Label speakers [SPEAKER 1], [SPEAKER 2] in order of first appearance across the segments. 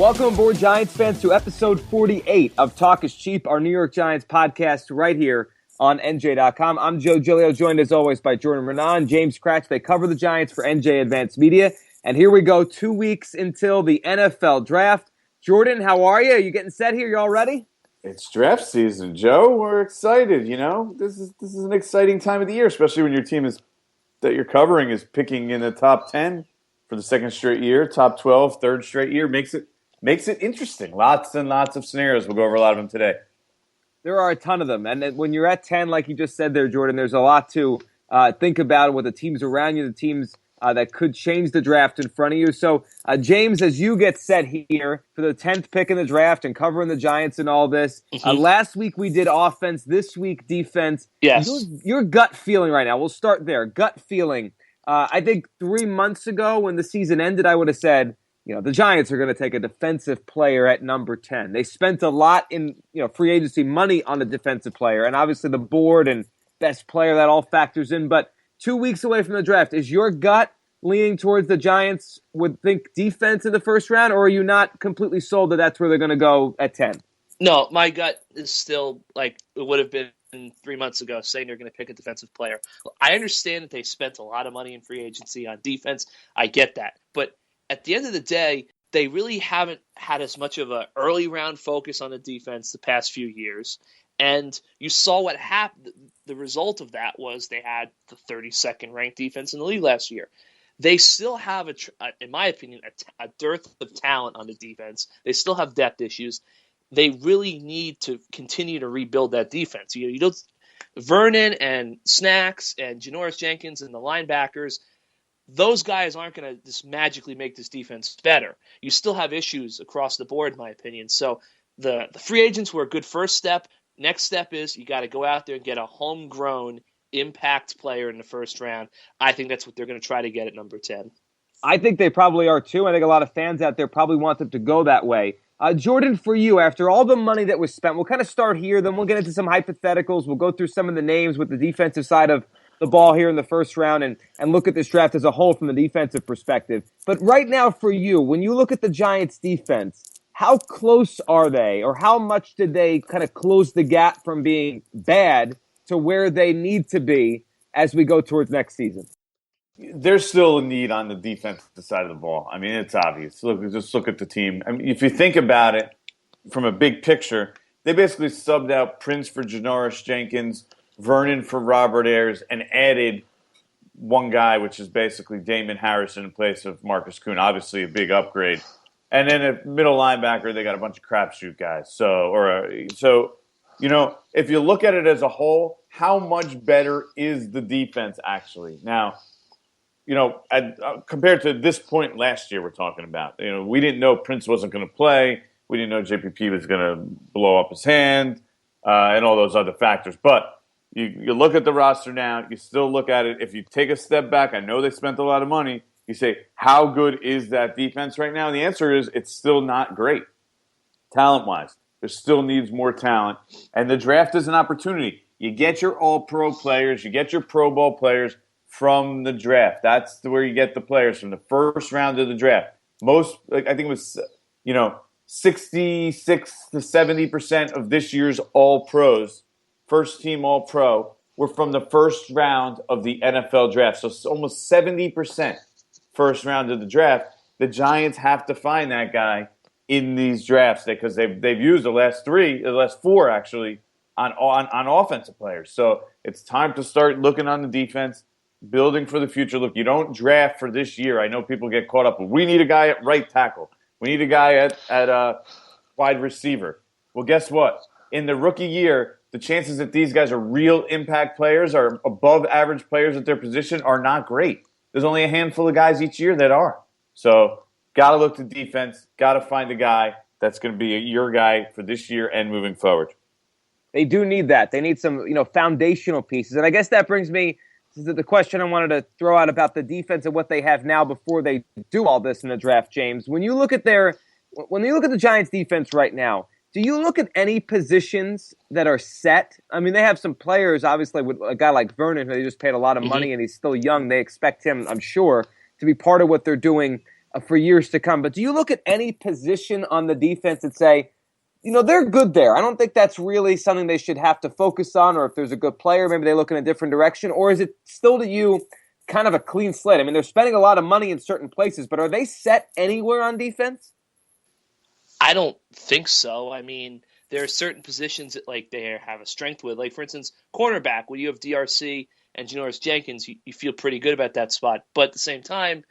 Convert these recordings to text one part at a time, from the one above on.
[SPEAKER 1] Welcome aboard, Giants fans, to episode 48 of Talk is Cheap, our New York Giants podcast right here on NJ.com. I'm Joe Giglio, joined as always by Jordan Renan, James Cratch. They cover the Giants for NJ Advanced Media. And here we go, 2 weeks until the NFL draft. Jordan, how are you? You getting set here? You all ready?
[SPEAKER 2] It's draft season, Joe. We're excited. You know, this is an exciting time of the year, especially when your team that you're covering is picking in the top 10 for the second straight year, top 12, third straight year. Makes it interesting. Lots and lots of scenarios. We'll go over a lot of them today.
[SPEAKER 1] There are a ton of them. And when you're at 10, like you just said there, Jordan, there's a lot to think about with the teams around you, the teams that could change the draft in front of you. So, James, as you get set here for the 10th pick in the draft and covering the Giants and all this, last week we did offense, this week defense.
[SPEAKER 3] Yes.
[SPEAKER 1] Your gut feeling right now, we'll start there. Gut feeling. I think 3 months ago when the season ended, I would have said, the Giants are going to take a defensive player at number 10. They spent a lot in, free agency money on a defensive player, and obviously the board and best player, that all factors in. But 2 weeks away from the draft, is your gut leaning towards the Giants would think defense in the first round, or are you not completely sold that that's where they're going to go at 10?
[SPEAKER 3] No, my gut is still like it would have been 3 months ago, saying they're going to pick a defensive player. I understand that they spent a lot of money in free agency on defense. I get that. But at the end of the day, they really haven't had as much of an early round focus on the defense the past few years. And you saw what happened. The result of that was they had the 32nd ranked defense in the league last year. They still have, in my opinion, a dearth of talent on the defense. They still have depth issues. They really need to continue to rebuild that defense. You don't, Vernon and Snacks and Janoris Jenkins and the linebackers, those guys aren't going to just magically make this defense better. You still have issues across the board, in my opinion. So the free agents were a good first step. Next step is you got to go out there and get a homegrown impact player in the first round. I think that's what they're going to try to get at number 10.
[SPEAKER 1] I think they probably are too. I think a lot of fans out there probably want them to go that way. Jordan, for you, after all the money that was spent, we'll kind of start here, then we'll get into some hypotheticals. We'll go through some of the names with the defensive side of the ball here in the first round and look at this draft as a whole from the defensive perspective. But right now for you, when you look at the Giants defense, how close are they, or how much did they kind of close the gap from being bad to where they need to be as we go towards next season?
[SPEAKER 2] There's still a need on the defensive side of the ball. I mean, it's obvious. Just look at the team. I mean, if you think about it from a big picture, they basically subbed out Prince for Janoris Jenkins, Vernon for Robert Ayers, and added one guy, which is basically Damon Harrison in place of Marcus Kuhn. Obviously, a big upgrade. And then at middle linebacker, they got a bunch of crapshoot guys. So if you look at it as a whole, how much better is the defense actually? Now, compared to this point last year, we're talking about. We didn't know Prince wasn't going to play. We didn't know JPP was going to blow up his hand, and all those other factors. But you look at the roster now. You still look at it. If you take a step back, I know they spent a lot of money. You say, how good is that defense right now? And the answer is it's still not great, talent-wise. There still needs more talent. And the draft is an opportunity. You get your all-pro players. You get your Pro Bowl players from the draft. That's where you get the players from the first round of the draft. I think it was, 66 to 70% of this year's all-pros, first-team all-pro, were from the first round of the NFL draft. So it's almost 70% first round of the draft. The Giants have to find that guy in these drafts because they've used the last four actually on offensive players. So it's time to start looking on the defense, building for the future. Look, you don't draft for this year. I know people get caught up. We need a guy at right tackle. We need a guy at wide receiver. Well, guess what? In the rookie year, the chances that these guys are real impact players, are above average players at their position, are not great. There's only a handful of guys each year that are. So got to look to defense, got to find a guy that's going to be your guy for this year and moving forward.
[SPEAKER 1] They do need that. They need some, foundational pieces. And I guess that brings me to the question I wanted to throw out about the defense and what they have now before they do all this in the draft, James. When you look at the Giants defense right now, do you look at any positions that are set? I mean, they have some players, obviously, with a guy like Vernon, who they just paid a lot of money, and he's still young. They expect him, I'm sure, to be part of what they're doing for years to come. But do you look at any position on the defense and say, they're good there? I don't think that's really something they should have to focus on, or if there's a good player, maybe they look in a different direction, or is it still to you kind of a clean slate? I mean, they're spending a lot of money in certain places, but are they set anywhere on defense?
[SPEAKER 3] I don't think so. I mean, there are certain positions that like they have a strength with. Like, for instance, cornerback, when you have DRC and Janoris Jenkins, you feel pretty good about that spot. But at the same time,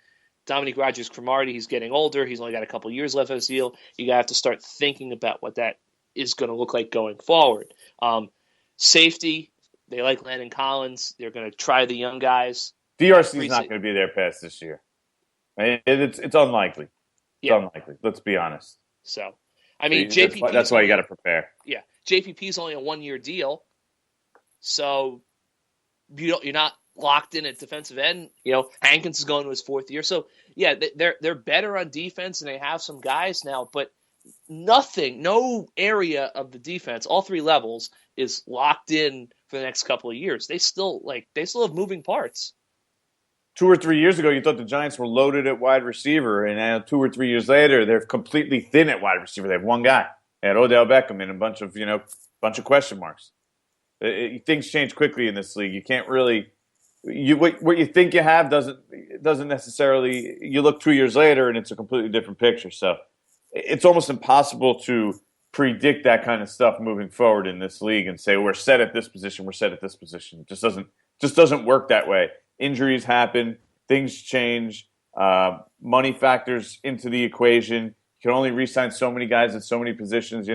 [SPEAKER 3] Dominique Rodgers-Cromartie, he's getting older. He's only got a couple years left of his deal. You got to have to start thinking about what that is going to look like going forward. Safety, they like Landon Collins. They're going to try the young guys.
[SPEAKER 2] DRC is not going to be there past this year. It's unlikely. It's unlikely. Let's be honest.
[SPEAKER 3] So, I mean,
[SPEAKER 2] JPP. That's why you got to prepare.
[SPEAKER 3] Yeah, JPP is only a 1-year deal, so you're not locked in at defensive end. Hankins is going to his 4th year, so yeah, they're better on defense and they have some guys now, but no area of the defense, all 3 levels, is locked in for the next couple of years. They still have moving parts.
[SPEAKER 2] 2 or 3 years ago, you thought the Giants were loaded at wide receiver, and now 2 or 3 years later, they're completely thin at wide receiver. They have one guy. They had Odell Beckham and a bunch of question marks. Things change quickly in this league. You can't really what you think you have doesn't necessarily. You look 2 years later, and it's a completely different picture. So it's almost impossible to predict that kind of stuff moving forward in this league and say we're set at this position, we're set at this position. It just doesn't work that way. Injuries happen, things change, money factors into the equation. You can only re-sign so many guys at so many positions.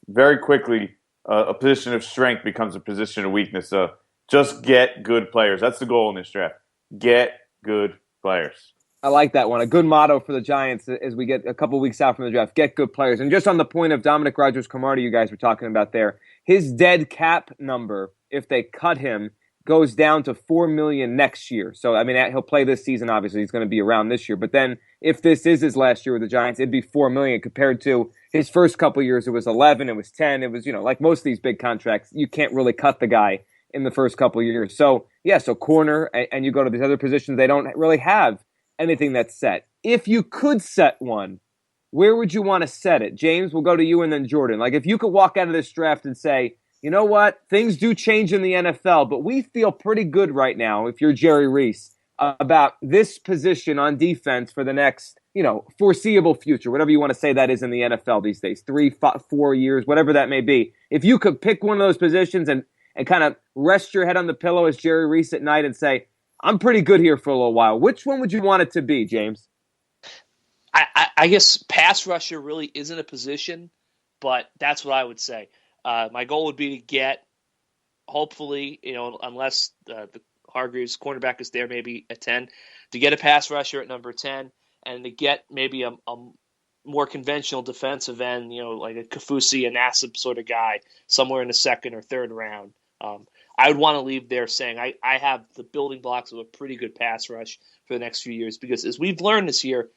[SPEAKER 2] Very quickly, a position of strength becomes a position of weakness. So just get good players. That's the goal in this draft. Get good players.
[SPEAKER 1] I like that one. A good motto for the Giants as we get a couple weeks out from the draft. Get good players. And just on the point of Dominique Rodgers-Cromartie you guys were talking about there, his dead cap number, if they cut him, goes down to $4 million next year. So, I mean, he'll play this season, obviously. He's going to be around this year. But then if this is his last year with the Giants, it'd be $4 million compared to his first couple years. It was 11, it was 10. It was, like most of these big contracts, you can't really cut the guy in the first couple of years. So, yeah, so corner, and you go to these other positions, they don't really have anything that's set. If you could set one, where would you want to set it? James, we'll go to you and then Jordan. Like, if you could walk out of this draft and say, you know what? Things do change in the NFL, but we feel pretty good right now, if you're Jerry Reese, about this position on defense for the next, foreseeable future, whatever you want to say that is in the NFL these days, 3, 4 years, whatever that may be. If you could pick one of those positions and kind of rest your head on the pillow as Jerry Reese at night and say, I'm pretty good here for a little while, which one would you want it to be, James?
[SPEAKER 3] I guess pass rusher really isn't a position, but that's what I would say. My goal would be to get, hopefully, unless the Hargreaves cornerback is there, maybe at 10, to get a pass rusher at number 10, and to get maybe a more conventional defensive end, like a Kafusi, a Nassib sort of guy, somewhere in the 2nd or 3rd round. I would want to leave there saying I have the building blocks of a pretty good pass rush for the next few years, because as we've learned this year,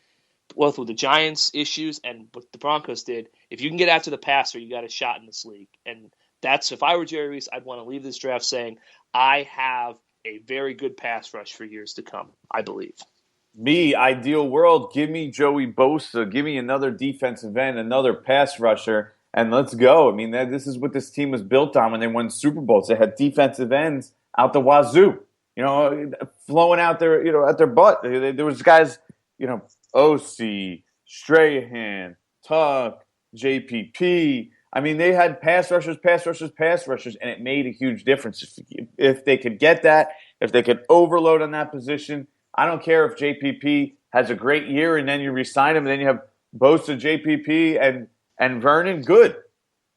[SPEAKER 3] both with the Giants' issues and what the Broncos did, if you can get after the passer, you got a shot in this league. And that's, if I were Jerry Reese, I'd want to leave this draft saying, I have a very good pass rush for years to come, I believe.
[SPEAKER 2] Me, ideal world, give me Joey Bosa, give me another defensive end, another pass rusher, and let's go. I mean, this is what this team was built on when they won Super Bowls. They had defensive ends out the wazoo, flowing out there, at their butt. There was guys, OC, Strahan, Tuck, JPP. I mean, they had pass rushers, and it made a huge difference. If they could get that, if they could overload on that position, I don't care if JPP has a great year and then you re-sign him and then you have Bosa, JPP, and Vernon, good.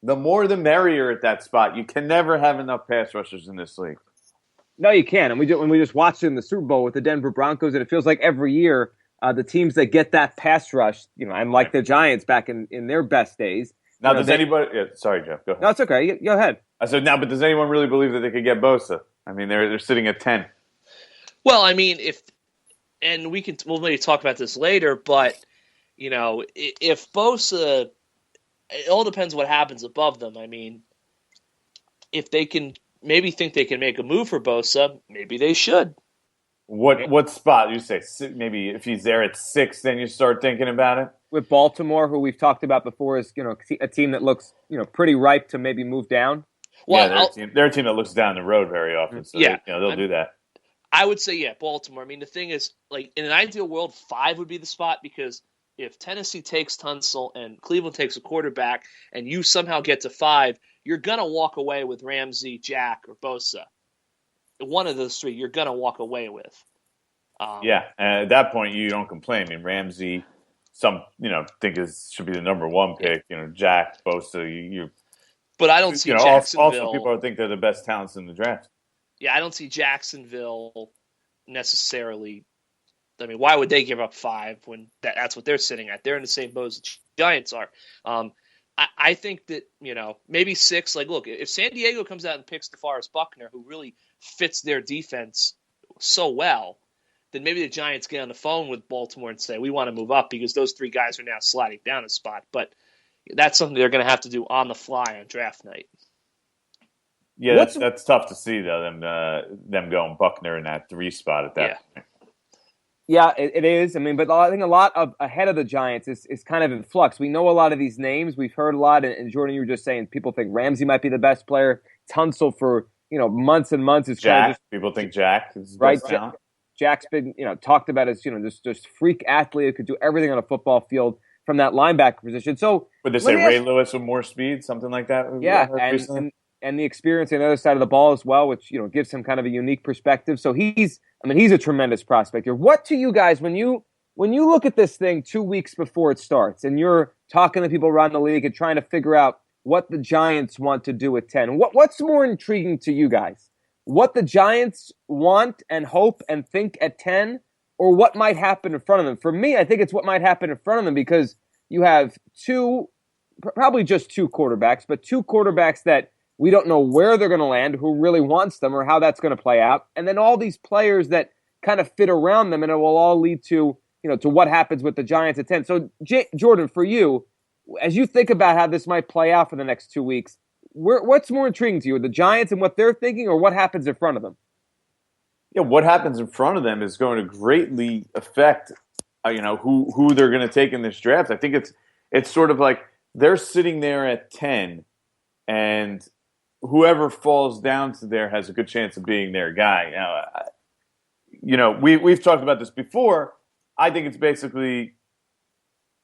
[SPEAKER 2] The more the merrier at that spot. You can never have enough pass rushers in this league.
[SPEAKER 1] No, you can. And when we just watched it in the Super Bowl with the Denver Broncos, and it feels like every year the teams that get that pass rush, and like the Giants back in their best days.
[SPEAKER 2] Now, does anybody? Yeah, sorry, Jeff. Go ahead.
[SPEAKER 1] No, it's okay. Go ahead.
[SPEAKER 2] I said now, but does anyone really believe that they could get Bosa? I mean, they're sitting at 10.
[SPEAKER 3] Well, I mean, we'll maybe talk about this later, but if Bosa, it all depends what happens above them. I mean, if they can maybe think they can make a move for Bosa, maybe they should.
[SPEAKER 2] What spot? You say maybe if he's there at 6, then you start thinking about it.
[SPEAKER 1] With Baltimore, who we've talked about before, is a team that looks pretty ripe to maybe move down.
[SPEAKER 2] Yeah,
[SPEAKER 3] Well,
[SPEAKER 2] they're a team that looks down the road very often, so
[SPEAKER 3] yeah,
[SPEAKER 2] they'll do that.
[SPEAKER 3] I would say Baltimore. I mean, the thing is, like in an ideal world, 5 would be the spot because if Tennessee takes Tunsil and Cleveland takes a quarterback, and you somehow get to 5, you're gonna walk away with Ramsey, Jack, or Bosa. One of those 3, you're gonna walk away with.
[SPEAKER 2] Yeah, and at that point, you don't complain. I mean, Ramsey, think should be the number 1 pick. Jack, Bosa, you.
[SPEAKER 3] But I don't see
[SPEAKER 2] Also,
[SPEAKER 3] Jacksonville.
[SPEAKER 2] people think they're the best talents in the draft.
[SPEAKER 3] Yeah, I don't see Jacksonville necessarily. I mean, why would they give up 5 when that's what they're sitting at? They're in the same boat as the Giants are. I think that, maybe 6. Like, look, if San Diego comes out and picks DeForest Buckner, who really fits their defense so well, then maybe the Giants get on the phone with Baltimore and say, we want to move up because those 3 guys are now sliding down a spot. But that's something they're going to have to do on the fly on draft night.
[SPEAKER 2] Yeah, that's tough to see, though, them going Buckner in that 3 spot at that point.
[SPEAKER 1] Yeah, it is. I mean, but I think a lot of ahead of the Giants is kind of in flux. We know a lot of these names. We've heard a lot. And Jordan, you were just saying people think Ramsey might be the best player. Tunsil for months and months is
[SPEAKER 2] Jack.
[SPEAKER 1] kind of
[SPEAKER 2] People think Jack is
[SPEAKER 1] right.
[SPEAKER 2] Best talent.
[SPEAKER 1] Jack's been talked about as just freak athlete who could do everything on a football field from that linebacker position. So
[SPEAKER 2] would they say Ray Lewis with more speed, something like that?
[SPEAKER 1] Yeah, and the experience on the other side of the ball as well, which gives him kind of a unique perspective. So he's a tremendous prospect here. What to you guys when you look at this thing 2 weeks before it starts and you're talking to people around the league and trying to figure out what the Giants want to do at 10? What's more intriguing to you guys? What the Giants want and hope and think at 10, or what might happen in front of them? For me, I think it's what might happen in front of them because you have probably just 2 quarterbacks, but 2 quarterbacks that we don't know where they're going to land, who really wants them, or how that's going to play out. And then all these players that kind of fit around them, and it will all lead to, to what happens with the Giants at 10. So, Jordan, for you, as you think about how this might play out for the next 2 weeks, what's more intriguing to you, the Giants and what they're thinking, or what happens in front of them?
[SPEAKER 2] Yeah, what happens in front of them is going to greatly affect, who they're going to take in this draft. I think it's sort of like they're sitting there at 10, and whoever falls down to there has a good chance of being their guy. Now, we've talked about this before. I think it's basically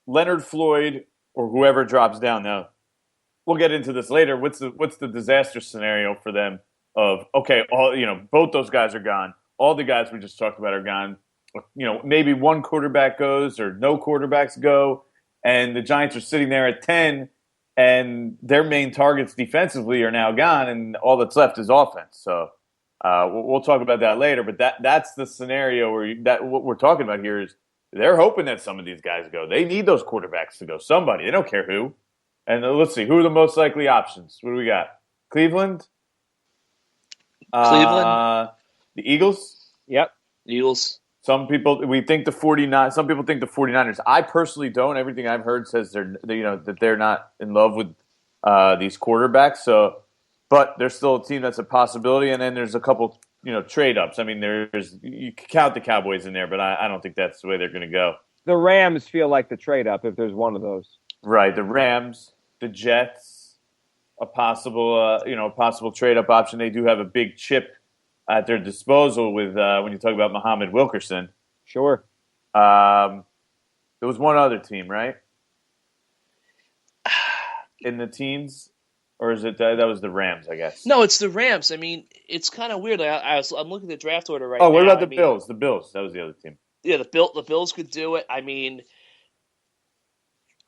[SPEAKER 2] Leonard Floyd or whoever drops down. Now, we'll get into this later. What's the disaster scenario for them? Of okay, both those guys are gone. All the guys we just talked about are gone. Maybe 1 quarterback goes or no quarterbacks go, and the Giants are sitting there at 10. And their main targets defensively are now gone, and all that's left is offense. So we'll talk about that later. But that's the scenario where what we're talking about here is they're hoping that some of these guys go. They need those quarterbacks to go. Somebody. They don't care who. And let's see. Who are the most likely options? What do we got? Cleveland?
[SPEAKER 3] Cleveland?
[SPEAKER 2] The Eagles?
[SPEAKER 1] Yep.
[SPEAKER 3] Eagles.
[SPEAKER 2] Some people think the 49. Some people think the 49ers. I personally don't. Everything I've heard says that they're not in love with these quarterbacks. So, but there's still a team that's a possibility. And then there's a couple trade ups. I mean, you count the Cowboys in there, but I don't think that's the way they're going to go.
[SPEAKER 1] The Rams feel like the trade up if there's one of those.
[SPEAKER 2] Right. The Rams, the Jets, a possible trade up option. They do have a big chip at their disposal with when you talk about Muhammad Wilkerson.
[SPEAKER 1] Sure.
[SPEAKER 2] There was one other team, right? In the teens? Or is it that was the Rams, I guess?
[SPEAKER 3] No, it's the Rams. I mean, it's kind of weird. I'm looking at the draft order right now.
[SPEAKER 2] Oh, what about the Bills? The Bills. That was the other team.
[SPEAKER 3] Yeah, the Bills could do it. I mean,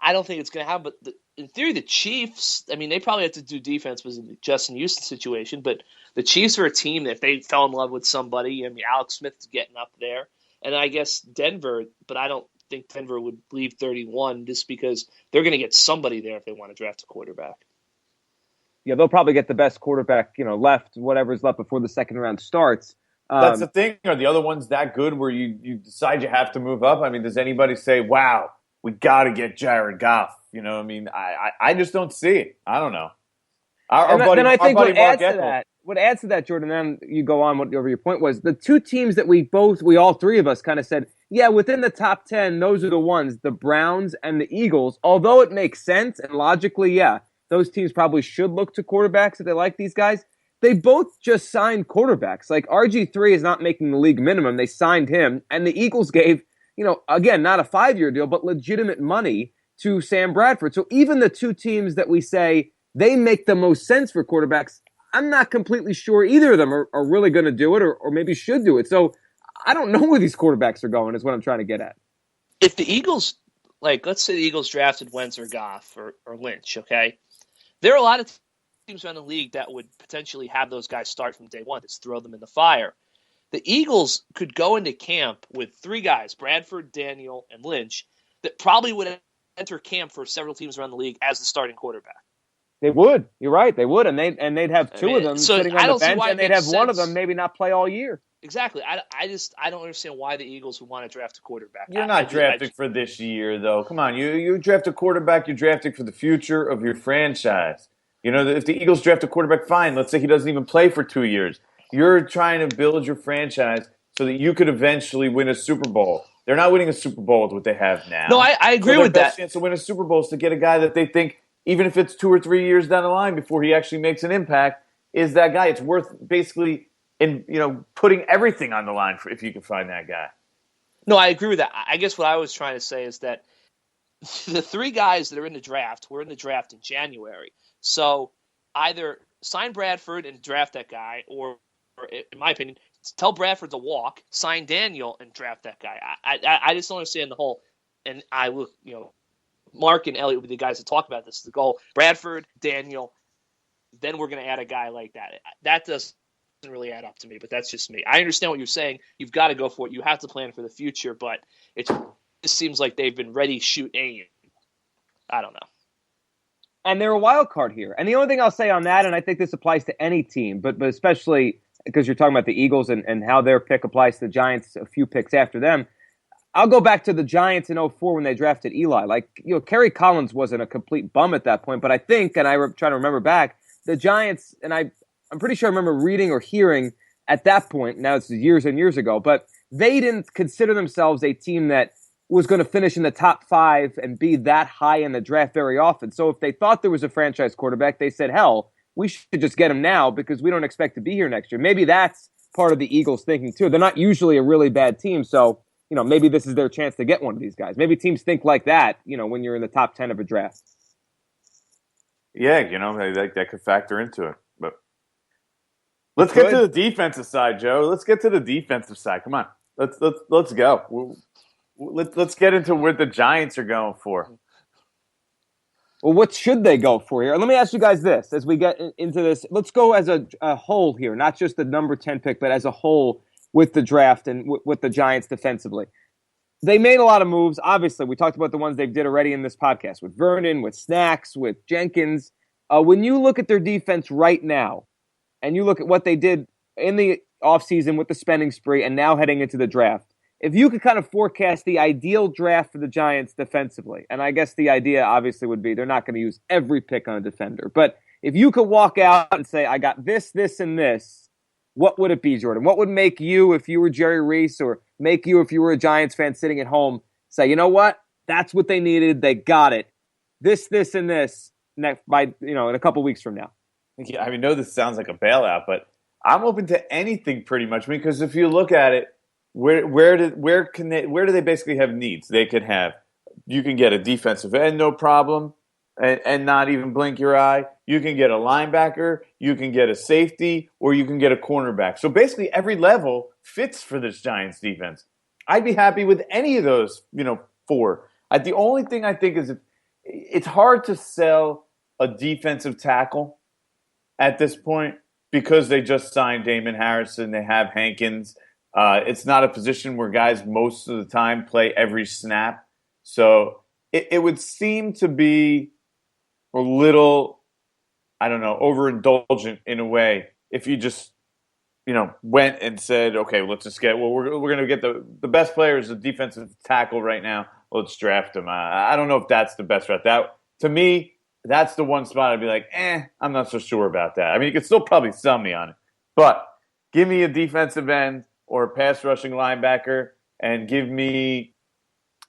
[SPEAKER 3] I don't think it's going to happen. But in theory, the Chiefs, I mean, they probably have to do defense because of the Justin Houston situation. But the Chiefs are a team that if they fell in love with somebody, I mean, Alex Smith's getting up there. And I guess Denver, but I don't think Denver would leave 31 just because they're going to get somebody there if they want to draft a quarterback.
[SPEAKER 1] Yeah, they'll probably get the best quarterback, left, whatever's left before the second round starts.
[SPEAKER 2] That's the thing. Are the other ones that good where you decide you have to move up? I mean, does anybody say, wow, we got to get Jared Goff? I mean, I just don't see it. I don't know.
[SPEAKER 1] Then I think what adds to that what adds to that, Jordan, then you go on whatever your point was, the two teams that we all three of us kind of said, yeah, within the top 10, those are the ones, the Browns and the Eagles. Although it makes sense and logically, yeah, those teams probably should look to quarterbacks if they like these guys. They both just signed quarterbacks. Like RG3 is not making the league minimum. They signed him, and the Eagles gave, again, not a 5-year deal, but legitimate money to Sam Bradford. So even the two teams that we say they make the most sense for quarterbacks, I'm not completely sure either of them are really going to do it or maybe should do it. So I don't know where these quarterbacks are going is what I'm trying to get at.
[SPEAKER 3] If the Eagles, let's say the Eagles drafted Wentz or Goff or Lynch, okay? There are a lot of teams around the league that would potentially have those guys start from day one, just throw them in the fire. The Eagles could go into camp with three guys, Bradford, Daniel, and Lynch, that probably would enter camp for several teams around the league as the starting quarterback.
[SPEAKER 1] They would. You're right. They would, and they'd have two of them sitting on the bench, and they'd have one of them maybe not play all year.
[SPEAKER 3] Exactly. I don't understand why the Eagles would want to draft a quarterback.
[SPEAKER 2] You're not drafting for this year, though. Come on, you draft a quarterback. You're drafting for the future of your franchise. If the Eagles draft a quarterback, fine. Let's say he doesn't even play for 2 years. You're trying to build your franchise so that you could eventually win a Super Bowl. They're not winning a Super Bowl with what they have now.
[SPEAKER 3] No, I agree with that.
[SPEAKER 2] Their best chance to win a Super Bowl is to get a guy that they think, even if it's 2 or 3 years down the line before he actually makes an impact, is that guy. It's worth basically putting everything on the line if you can find that guy.
[SPEAKER 3] No, I agree with that. I guess what I was trying to say is that the three guys that are in the draft were in the draft in January. So either sign Bradford and draft that guy, or in my opinion, tell Bradford to walk, sign Daniel, and draft that guy. I just don't understand the whole. And I will, Mark and Elliot will be the guys that talk about this. The goal: Bradford, Daniel. Then we're going to add a guy like that. That doesn't really add up to me, but that's just me. I understand what you're saying. You've got to go for it. You have to plan for the future, but it just seems like they've been ready, shoot, aim. I don't know.
[SPEAKER 1] And they're a wild card here. And the only thing I'll say on that, and I think this applies to any team, but especially because you're talking about the Eagles and how their pick applies to the Giants a few picks after them, I'll go back to the Giants in 2004 when they drafted Eli. Kerry Collins wasn't a complete bum at that point, but I think, and I'm trying to remember back, the Giants, and I'm pretty sure I remember reading or hearing at that point, now it's years and years ago, but they didn't consider themselves a team that was going to finish in the top 5 and be that high in the draft very often. So if they thought there was a franchise quarterback, they said, hell, we should just get him now because we don't expect to be here next year. Maybe that's part of the Eagles thinking too. They're not usually a really bad team, so maybe this is their chance to get one of these guys. Maybe teams think like that, when you're in the top 10 of a draft.
[SPEAKER 2] Yeah, that could factor into it. But let's get to the defensive side, Joe. Let's get to the defensive side. Come on, let's go. Let's get into what the Giants are going for.
[SPEAKER 1] Well, what should they go for here? Let me ask you guys this as we get into this. Let's go as a whole here, not just the number 10 pick, but as a whole with the draft and with the Giants defensively. They made a lot of moves. Obviously, we talked about the ones they did already in this podcast with Vernon, with Snacks, with Jenkins. When you look at their defense right now and you look at what they did in the offseason with the spending spree and now heading into the draft, if you could kind of forecast the ideal draft for the Giants defensively, and I guess the idea obviously would be they're not going to use every pick on a defender, but if you could walk out and say, I got this, this, and this, what would it be, Jordan? What would make you, if you were Jerry Reese, or make you, if you were a Giants fan sitting at home, say, you know what? That's what they needed. They got it. This, and this next by in a couple weeks from now.
[SPEAKER 2] Yeah, I know this sounds like a bailout, but I'm open to anything pretty much because if you look at it, where do they basically have needs? You can get a defensive end, no problem, and not even blink your eye. You can get a linebacker, you can get a safety, or you can get a cornerback. So basically every level fits for this Giants defense. I'd be happy with any of those, 4. The only thing I think is it's hard to sell a defensive tackle at this point because they just signed Damon Harrison. They have Hankins. It's not a position where guys most of the time play every snap. So it would seem to be a little, I don't know, overindulgent in a way if you just, went and said, okay, let's just we're going to get the best player is the defensive tackle right now. Let's draft him. I don't know if that's the best route. That, to me, that's the one spot I'd be like, I'm not so sure about that. I mean, you could still probably sell me on it, but give me a defensive end or a pass rushing linebacker, and give me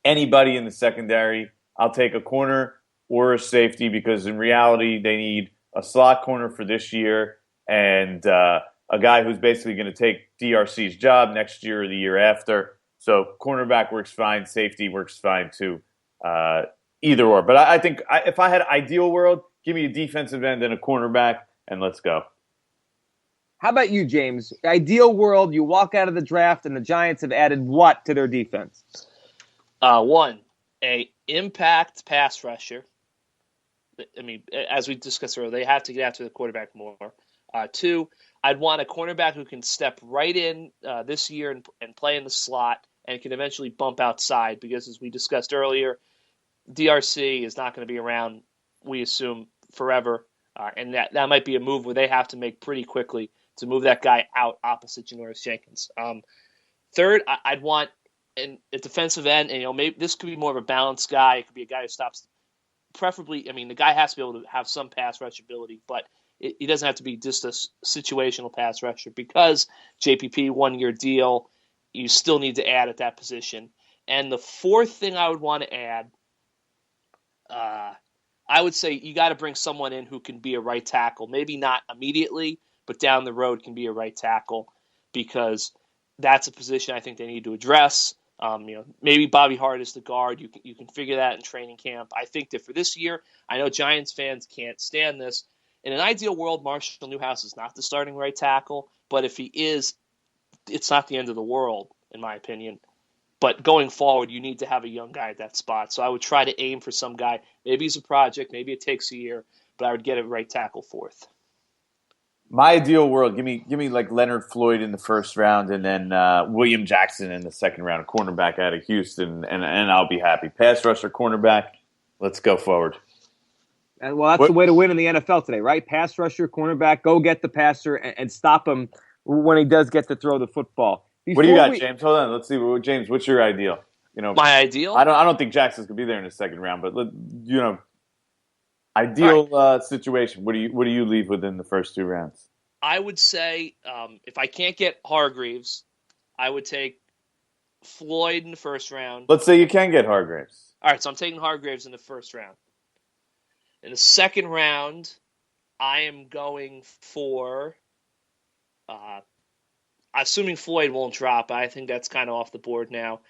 [SPEAKER 2] anybody in the secondary. I'll take a corner or a safety because in reality they need a slot corner for this year and a guy who's basically going to take DRC's job next year or the year after. So cornerback works fine, safety works fine too. Either or. But I think if I had ideal world, give me a defensive end and a cornerback, and let's go.
[SPEAKER 1] How about you, James? Ideal world, you walk out of the draft and the Giants have added what to their defense?
[SPEAKER 3] One, a impact pass rusher. I mean, as we discussed earlier, they have to get after the quarterback more. Two, I'd want a cornerback who can step right in this year and play in the slot and can eventually bump outside because, as we discussed earlier, DRC is not going to be around, we assume, forever. And that might be a move where they have to make pretty quickly to move that guy out opposite Janoris Jenkins. Third, I'd want a defensive end, and maybe this could be more of a balanced guy. It could be a guy who stops. Preferably, I mean, the guy has to be able to have some pass rush ability, but he doesn't have to be just a situational pass rusher because JPP 1-year deal. You still need to add at that position. And the fourth thing I would want to add, I would say you got to bring someone in who can be a right tackle. Maybe not immediately, but down the road can be a right tackle because that's a position I think they need to address. Maybe Bobby Hart is the guard. You can figure that in training camp. I think that for this year, I know Giants fans can't stand this. In an ideal world, Marshall Newhouse is not the starting right tackle, but if he is, it's not the end of the world, in my opinion. But going forward, you need to have a young guy at that spot. So I would try to aim for some guy. Maybe he's a project. Maybe it takes a year, but I would get a right tackle fourth.
[SPEAKER 2] My ideal world, give me like Leonard Floyd in the first round, and then William Jackson in the second round, a cornerback out of Houston, and I'll be happy. Pass rusher, cornerback, let's go forward.
[SPEAKER 1] And well, that's the way to win in the NFL today, right? Pass rusher, cornerback, go get the passer and stop him when he does get to throw the football.
[SPEAKER 2] What do you got, James? Hold on, let's see. James, what's your ideal?
[SPEAKER 3] My ideal?
[SPEAKER 2] I don't think Jackson's gonna be there in the second round, but ideal right. Situation. What do you leave within the first two rounds?
[SPEAKER 3] I would say if I can't get Hargreaves, I would take Floyd in the first round.
[SPEAKER 2] Let's say you can get Hargreaves.
[SPEAKER 3] All right, so I'm taking Hargreaves in the first round. In the second round, I am going for, assuming Floyd won't drop. I think that's kind of off the board now.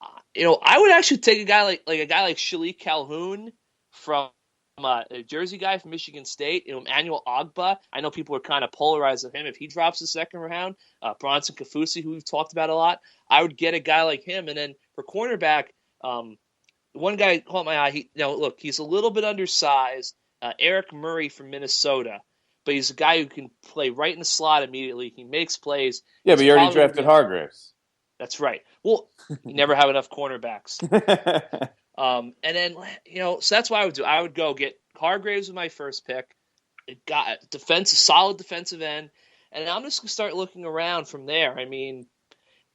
[SPEAKER 3] I would actually take a guy like Shalik Calhoun from a Jersey guy from Michigan State, Emmanuel Ogbah. I know people are kind of polarized on him. If he drops the second round, Bronson Kafusi, who we've talked about a lot, I would get a guy like him. And then for cornerback, one guy caught my eye. He's a little bit undersized. Eric Murray from Minnesota, but he's a guy who can play right in the slot immediately. He makes plays.
[SPEAKER 2] Yeah, but you already drafted Hargreaves.
[SPEAKER 3] That's right. Well, you never have enough cornerbacks. And then, so that's what I would do. I would go get Hargreaves with my first pick. It got solid defensive end. And I'm just going to start looking around from there. I mean,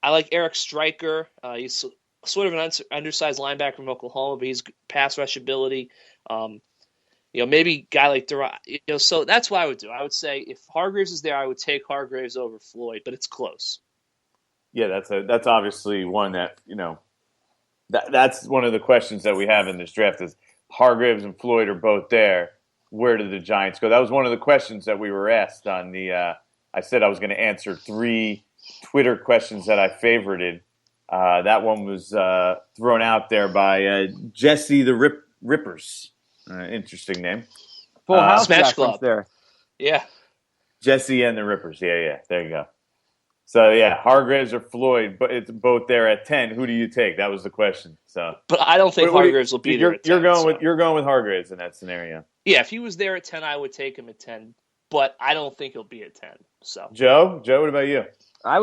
[SPEAKER 3] I like Eric Stryker. He's sort of an undersized linebacker from Oklahoma, but he's pass rush ability. Maybe a guy like Durant. So that's what I would do. I would say if Hargreaves is there, I would take Hargreaves over Floyd, but it's close.
[SPEAKER 2] Yeah, that's obviously one that, that's one of the questions that we have in this draft is Hargreaves and Floyd are both there. Where do the Giants go? That was one of the questions that we were asked on the I said I was going to answer 3 Twitter questions that I favorited. That one was thrown out there by Jesse the Rippers. Interesting name.
[SPEAKER 1] Full House
[SPEAKER 3] Smash Club
[SPEAKER 1] there.
[SPEAKER 3] Yeah.
[SPEAKER 2] Jesse and the Rippers. Yeah. There you go. So, yeah, Hargreaves or Floyd, but it's both there at 10. Who do you take? That was the question. So,
[SPEAKER 3] but I don't think Hargreaves will be there at 10.
[SPEAKER 2] You're going with Hargreaves in that scenario.
[SPEAKER 3] Yeah, if he was there at 10, I would take him at 10. But I don't think he'll be at 10. So,
[SPEAKER 2] Joe, what about you?
[SPEAKER 1] I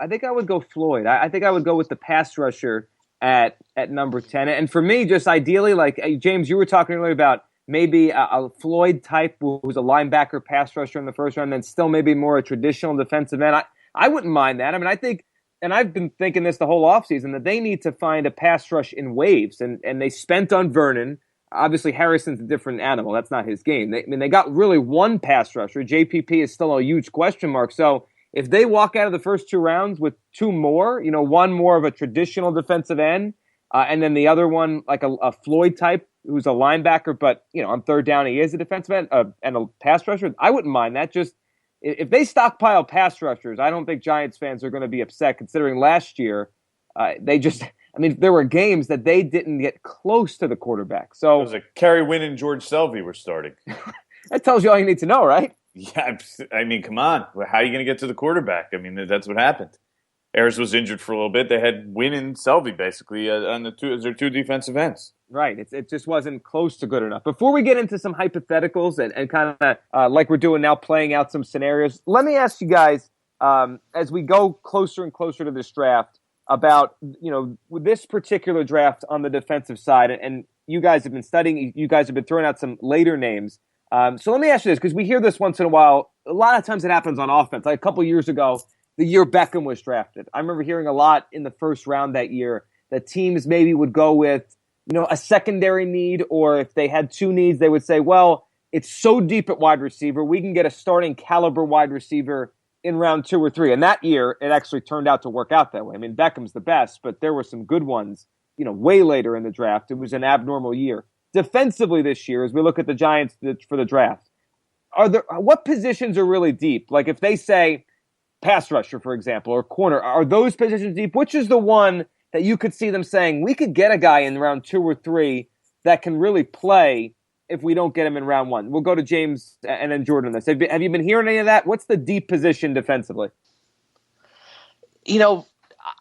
[SPEAKER 1] think I would go Floyd. I think I would go with the pass rusher at number 10. And for me, just ideally, like James, you were talking earlier about maybe a Floyd type who's a linebacker pass rusher in the first round, then still maybe more a traditional defensive end. I wouldn't mind that. I mean, I think, and I've been thinking this the whole offseason, that they need to find a pass rush in waves. And they spent on Vernon. Obviously, Harrison's a different animal. That's not his game. They got really one pass rusher. JPP is still a huge question mark. So if they walk out of the first two rounds with two more, one more of a traditional defensive end, and then the other one like a Floyd type who's a linebacker, but on third down he is a defensive end and a pass rusher, I wouldn't mind that. Just if they stockpile pass rushers, I don't think Giants fans are going to be upset considering last year there were games that they didn't get close to the quarterback. So
[SPEAKER 2] it was Kerry Wynn and George Selvey were starting.
[SPEAKER 1] That tells you all you need to know, right?
[SPEAKER 2] Yeah, come on. How are you going to get to the quarterback? That's what happened. Ayers was injured for a little bit. They had Wynn and Selvey basically on as their two defensive ends.
[SPEAKER 1] Right. It just wasn't close to good enough. Before we get into some hypotheticals and kind of like we're doing now, playing out some scenarios, let me ask you guys, as we go closer and closer to this draft, about this particular draft on the defensive side, and you guys have been studying, you guys have been throwing out some later names. So let me ask you this, because we hear this once in a while. A lot of times it happens on offense. Like a couple years ago, the year Beckham was drafted, I remember hearing a lot in the first round that year that teams maybe would go with a secondary need, or if they had two needs, they would say, well, it's so deep at wide receiver, we can get a starting caliber wide receiver in round 2 or 3. And that year, it actually turned out to work out that way. Beckham's the best, but there were some good ones, way later in the draft. It was an abnormal year. Defensively this year, as we look at the Giants for the draft, what positions are really deep? Like if they say pass rusher, for example, or corner, are those positions deep? Which is the one that you could see them saying, we could get a guy in round 2 or 3 that can really play if we don't get him in round 1? We'll go to James and then Jordan on this. Have you been hearing any of that? What's the deep position defensively?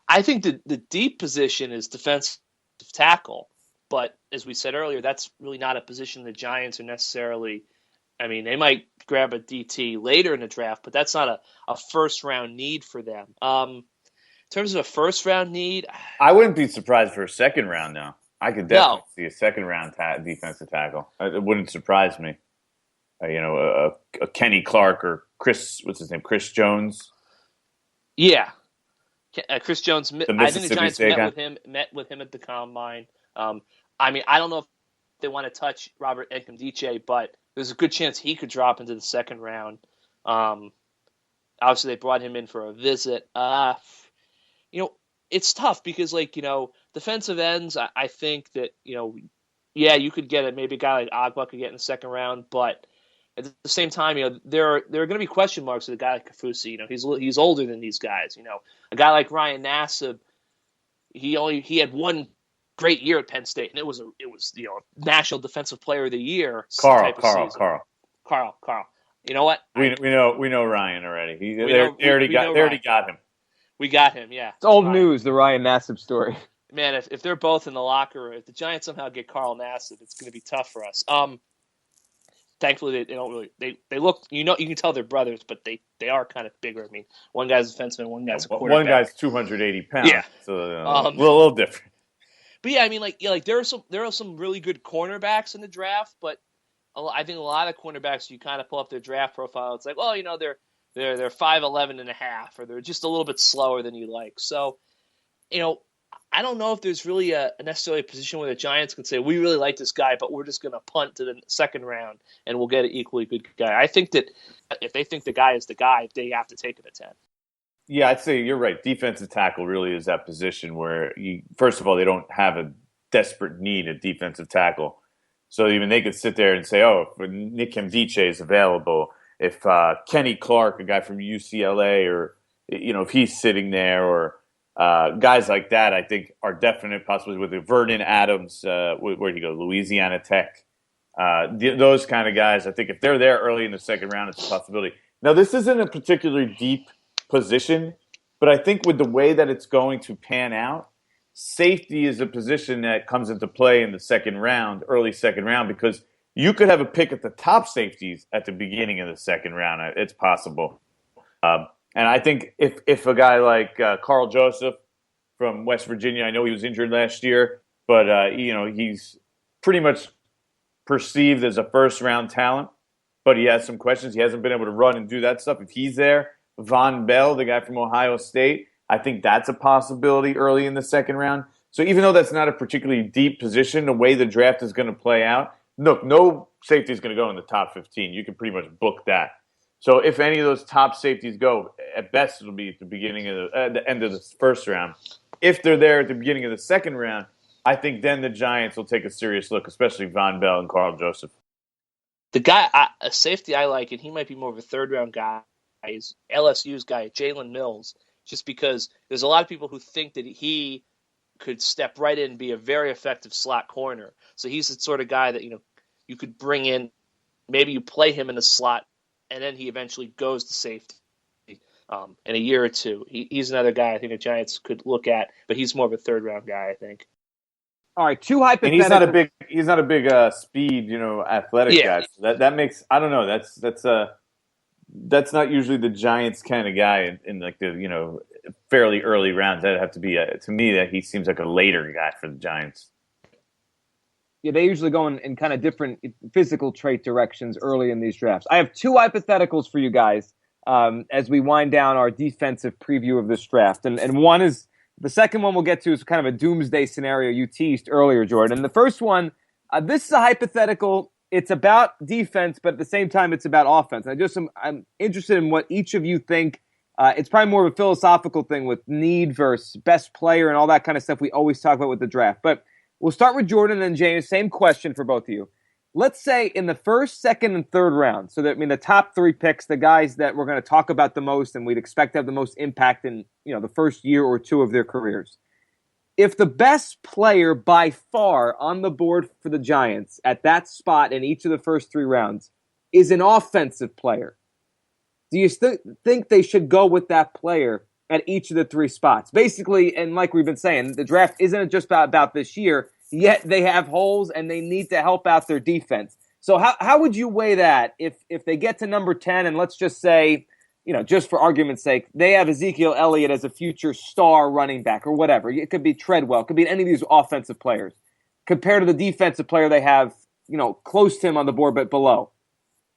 [SPEAKER 3] I think the deep position is defensive tackle. But as we said earlier, that's really not a position the Giants are necessarily – they might grab a DT later in the draft, but that's not a first-round need for them. In terms of a first-round need –
[SPEAKER 2] I wouldn't be surprised for a second round now. I could definitely see a second-round defensive tackle. It wouldn't surprise me. A Kenny Clark or Chris Jones.
[SPEAKER 3] Yeah. Chris Jones. I think the Giants met with him at the Combine. I don't know if they want to touch Robert Nkemdiche, but there's a good chance he could drop into the second round. Obviously, they brought him in for a visit. It's tough because, defensive ends, I think that, you could get maybe a guy like Agba could get in the second round, but at the same time, there are going to be question marks with a guy like Kafusi. He's older than these guys. A guy like Ryan Nassib, he had one great year at Penn State, and it was National Defensive Player of the Year.
[SPEAKER 2] Carl.
[SPEAKER 3] You know what?
[SPEAKER 2] We know Ryan already. They already got him.
[SPEAKER 3] We got him, yeah.
[SPEAKER 1] It's old news, the Ryan Nassib story.
[SPEAKER 3] Man, if they're both in the locker room, if the Giants somehow get Carl Nassib, it's going to be tough for us. Thankfully, they don't really. They look. You can tell they're brothers, but they are kind of bigger. One guy's a defenseman, one guy's a quarterback.
[SPEAKER 2] One guy's 280 pounds.
[SPEAKER 3] Yeah,
[SPEAKER 2] so a little different.
[SPEAKER 3] But yeah, there are some really good cornerbacks in the draft, but I think a lot of cornerbacks you kind of pull up their draft profile. It's like, they're 5'11 and a half, or they're just a little bit slower than you like. So, I don't know if there's really necessarily a position where the Giants can say, we really like this guy, but we're just going to punt to the second round and we'll get an equally good guy. I think that if they think the guy is the guy, they have to take him at 10.
[SPEAKER 2] Yeah, I'd say you're right. Defensive tackle really is that position where, first of all, they don't have a desperate need at defensive tackle. So even they could sit there and say, if Nick Nkemdiche is available, if Kenny Clark, a guy from UCLA, or if he's sitting there, or guys like that, I think are definite possibilities. With Vernon Adams, where'd he go? Louisiana Tech. Those kind of guys, I think if they're there early in the second round, it's a possibility. Now, this isn't a particularly deep position, but I think with the way that it's going to pan out, safety is a position that comes into play in the second round, early second round, because you could have a pick at the top safeties at the beginning of the second round. It's possible. And I think if a guy like Carl Joseph from West Virginia, I know he was injured last year, but he's pretty much perceived as a first-round talent, but he has some questions. He hasn't been able to run and do that stuff. If he's there, Von Bell, the guy from Ohio State, I think that's a possibility early in the second round. So even though that's not a particularly deep position, the way the draft is going to play out, look, no safety is going to go in the top 15. You can pretty much book that. So if any of those top safeties go, at best it'll be at the end of the first round. If they're there at the beginning of the second round, I think then the Giants will take a serious look, especially Von Bell and Carl Joseph.
[SPEAKER 3] A safety I like, and he might be more of a third-round guy, is LSU's guy, Jalen Mills, just because there's a lot of people who think that he could step right in and be a very effective slot corner. So he's the sort of guy that, you could bring in, maybe you play him in the slot, and then he eventually goes to safety in a year or two. He's another guy I think the Giants could look at, but he's more of a third-round guy, I think.
[SPEAKER 1] All right, two hypotheticals.
[SPEAKER 2] And he's not a big speed, athletic guy. So that makes, I don't know. That's not usually the Giants kind of guy in like the fairly early rounds. That'd have to be to me that he seems like a later guy for the Giants.
[SPEAKER 1] Yeah, they usually go in kind of different physical trait directions early in these drafts. I have two hypotheticals for you guys as we wind down our defensive preview of this draft, and one is. The second one we'll get to is kind of a doomsday scenario you teased earlier, Jordan. The first one, this is a hypothetical. It's about defense, but at the same time, it's about offense. I'm interested in what each of you think. It's probably more of a philosophical thing with need versus best player and all that kind of stuff we always talk about with the draft. But we'll start with Jordan and James. Same question for both of you. Let's say in the first, second, and third round, so that the top three picks, the guys that we're going to talk about the most and we'd expect to have the most impact in the first year or two of their careers. If the best player by far on the board for the Giants at that spot in each of the first three rounds is an offensive player, do you think they should go with that player at each of the three spots? Basically, and like we've been saying, the draft isn't just about this year. Yet they have holes and they need to help out their defense. So how would you weigh that if they get to number 10 and let's just say, just for argument's sake, they have Ezekiel Elliott as a future star running back or whatever. It could be Treadwell. It could be any of these offensive players compared to the defensive player they have, close to him on the board but below.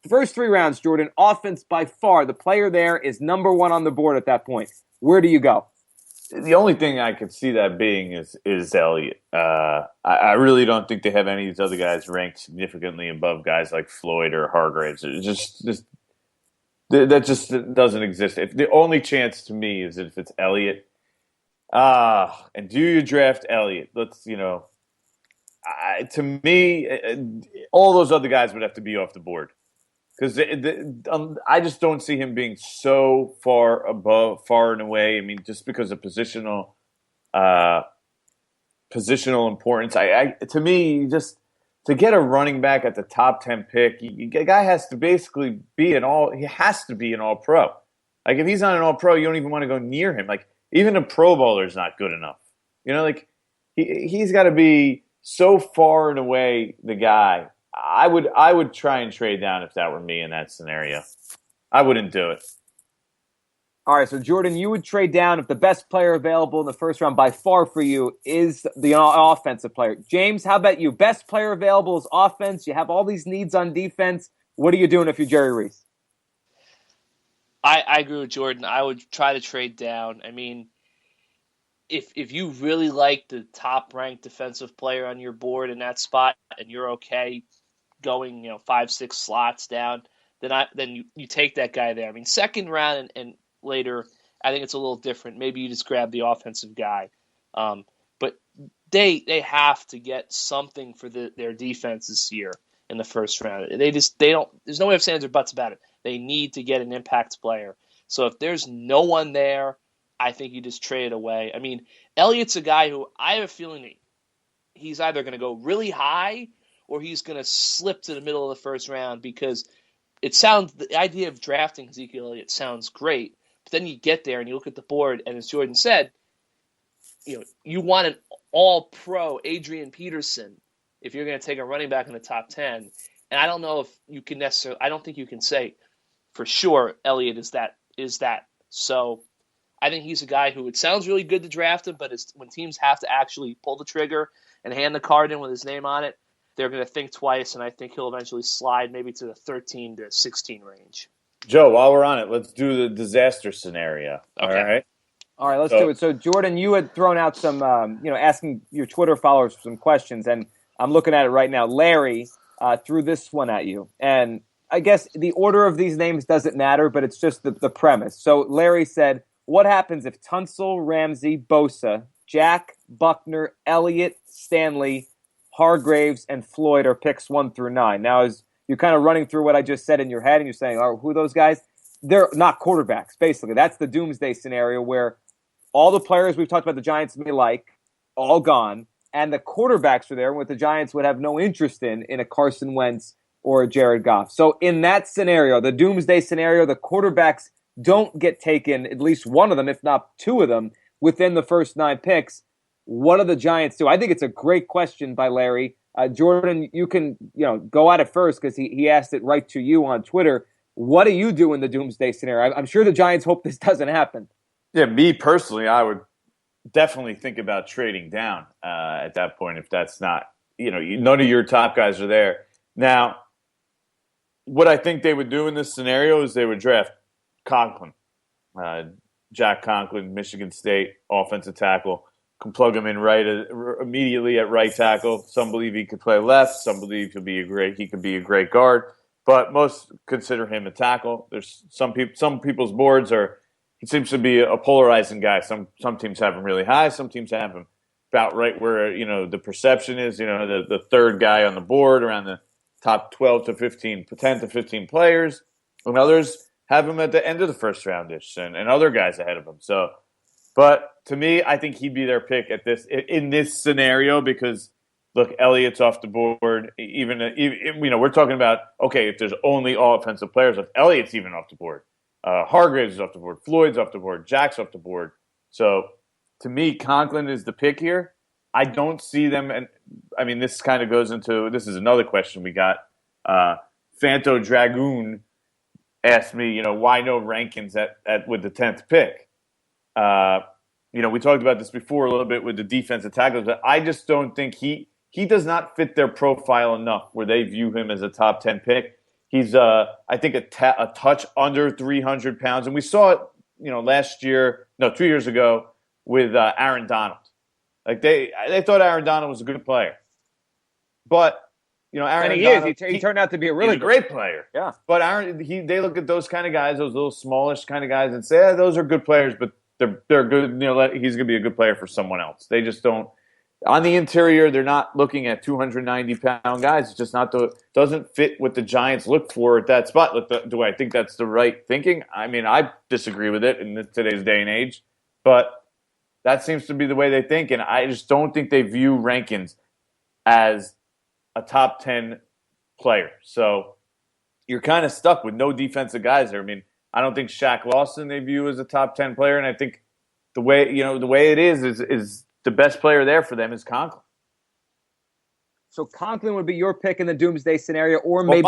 [SPEAKER 1] The first three rounds, Jordan, offense by far, the player there is number one on the board at that point. Where do you go?
[SPEAKER 2] The only thing I could see that being is Elliott. I really don't think they have any of these other guys ranked significantly above guys like Floyd or Hargraves. It that just doesn't exist. If the only chance to me is if it's Elliott, and do you draft Elliott? Let's to me, all those other guys would have to be off the board. Because I just don't see him being so far and away. I mean, just because of positional importance. To me, just to get a running back at the top 10 pick, a guy has to basically be an all-pro. Like if he's not an all-pro, you don't even want to go near him. Like even a Pro Bowler is not good enough. He's got to be so far and away the guy. I would try and trade down if that were me in that scenario. I wouldn't do it.
[SPEAKER 1] All right, so Jordan, you would trade down if the best player available in the first round by far for you is the offensive player. James, how about you? Best player available is offense. You have all these needs on defense. What are you doing if you're Jerry Reese?
[SPEAKER 3] I agree with Jordan. I would try to trade down. I mean, if you really like the top-ranked defensive player on your board in that spot and you're okay going 5-6 slots down, then you take that guy there. I mean, second round and later, I think it's a little different. Maybe you just grab the offensive guy, but they have to get something for their defense this year in the first round. They don't. There's no way of saying their butts about it. They need to get an impact player. So if there's no one there, I think you just trade it away. I mean, Elliott's a guy who I have a feeling he's either going to go really high or he's going to slip to the middle of the first round because the idea of drafting Ezekiel Elliott sounds great, but then you get there and you look at the board, and as Jordan said, you want an all-pro Adrian Peterson if you're going to take a running back in the top 10, and I don't know if you can necessarily. I don't think you can say for sure Elliott is that. So I think he's a guy who it sounds really good to draft him, but when teams have to actually pull the trigger and hand the card in with his name on it, they're going to think twice, and I think he'll eventually slide maybe to the 13 to 16 range.
[SPEAKER 2] Joe, while we're on it, let's do the disaster scenario.
[SPEAKER 3] Okay.
[SPEAKER 2] All right.
[SPEAKER 1] All right, let's do
[SPEAKER 2] So
[SPEAKER 1] it. So, Jordan, you had thrown out some, asking your Twitter followers some questions, and I'm looking at it right now. Larry threw this one at you, and I guess the order of these names doesn't matter, but it's just the premise. So, Larry said, "What happens if Tunsil, Ramsey, Bosa, Jack, Buckner, Elliott, Stanley, Hargraves, and Floyd are picks 1 through 9?" Now, as you're kind of running through what I just said in your head, and you're saying, "Oh, who are those guys?" They're not quarterbacks. Basically, that's the doomsday scenario where all the players we've talked about the Giants may like, all gone, and the quarterbacks are there, what the Giants would have no interest in a Carson Wentz or a Jared Goff. So in that scenario, the doomsday scenario, the quarterbacks don't get taken, at least one of them, if not two of them, within the first 9 picks. What do the Giants do? I think it's a great question by Larry. Jordan, you can go at it first because he asked it right to you on Twitter. What do you do in the doomsday scenario? I'm sure the Giants hope this doesn't happen.
[SPEAKER 2] yeah, me personally, I would definitely think about trading down at that point if that's not none of your top guys are there. Now, what I think they would do in this scenario is they would draft Conklin, uh, Jack Conklin, Michigan State offensive tackle. Can plug him in immediately at right tackle. Some believe he could play left. Some believe he could be a great guard. But most consider him a tackle. There's some people's boards are. He seems to be a polarizing guy. Some teams have him really high. Some teams have him about right where the perception is. The third guy on the board around the top 12 to 15, 10 to 15 players, and others have him at the end of the first roundish, and other guys ahead of him. So. But to me, I think he'd be their pick in this scenario because look, Elliott's off the board. Even we're talking about if there's only all offensive players, if Elliott's even off the board, Hargraves is off the board, Floyd's off the board, Jack's off the board. So to me, Conklin is the pick here. I don't see them, and I mean this kind of goes into this is another question we got. Fanto Dragoon asked me, why no Rankins at with the 10th pick. We talked about this before a little bit with the defensive tackles, but I just don't think he does not fit their profile enough where they view him as a top 10 pick. He's, I think, a touch under 300 pounds. And we saw it, 2 years ago with Aaron Donald. Like they thought Aaron Donald was a good player. But, Aaron
[SPEAKER 1] and
[SPEAKER 2] Donald,
[SPEAKER 1] he turned out to be a really
[SPEAKER 2] great player.
[SPEAKER 1] Yeah.
[SPEAKER 2] But they look at those kind of guys, those little smallish kind of guys and say, those are good players, but they're good. He's going to be a good player for someone else. They just don't. On the interior, they're not looking at 290-pound guys. It's just doesn't fit what the Giants look for at that spot. Do I think that's the right thinking? I mean, I disagree with it in today's day and age, but that seems to be the way they think, and I just don't think they view Rankins as a top 10 player. So you're kind of stuck with no defensive guys there. I mean, I don't think Shaq Lawson they view as a top 10 player, and I think the way it is the best player there for them is Conklin.
[SPEAKER 1] So Conklin would be your pick in the doomsday scenario, or maybe